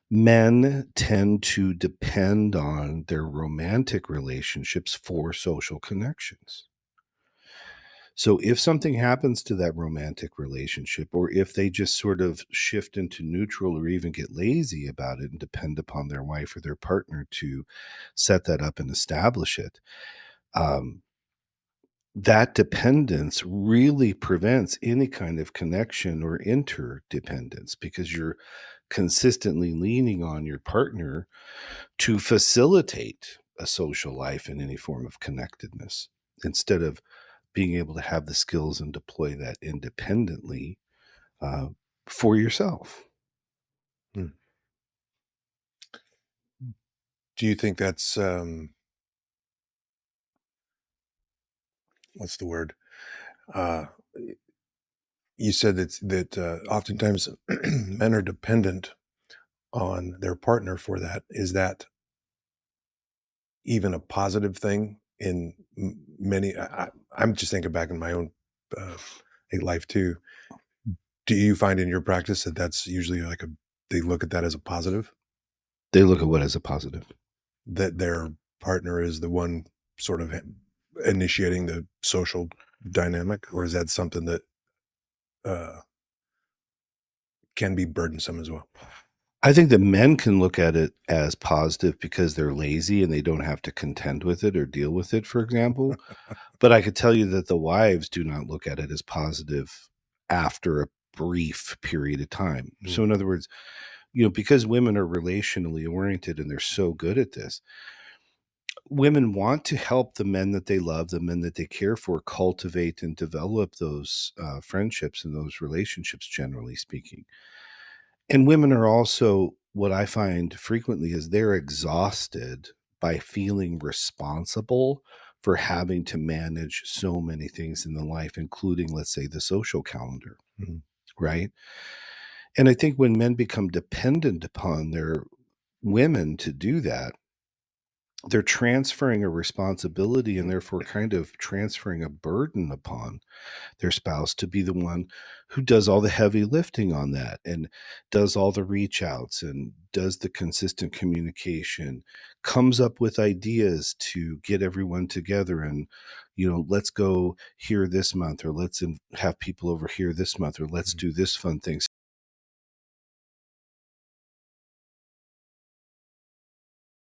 Men tend to depend on their romantic relationships for social connections. So if something happens to that romantic relationship, or if they just sort of shift into neutral or even get lazy about it and depend upon their wife or their partner to set that up and establish it, um, that dependence really prevents any kind of connection or interdependence because you're consistently leaning on your partner to facilitate a social life and any form of connectedness instead of being able to have the skills and deploy that independently uh, for yourself. Hmm. Do you think that's, what's the word? Uh, you said that oftentimes men are dependent on their partner for that. Is that even a positive thing in many? I'm just thinking back in my own uh, life too. Do you find in your practice that that's usually like they look at that as a positive, They look at what as a positive. that their partner is the one sort of initiating the social dynamic, or is that something that uh, can be burdensome as well? I think that men can look at it as positive because they're lazy and they don't have to contend with it or deal with it, for example. But I could tell you that the wives do not look at it as positive after a brief period of time. Mm, So, in other words, because women are relationally oriented and they're so good at this, women want to help the men that they love, the men that they care for, cultivate and develop those friendships and those relationships, generally speaking. And women are also, what I find frequently is they're exhausted by feeling responsible for having to manage so many things in the life, including, let's say, the social calendar, mm, right? And I think when men become dependent upon their women to do that, they're transferring a responsibility and therefore kind of transferring a burden upon their spouse to be the one who does all the heavy lifting on that and does all the reach outs and does the consistent communication, comes up with ideas to get everyone together and, let's go here this month, or have people over here this month, or let's mm. do this fun thing.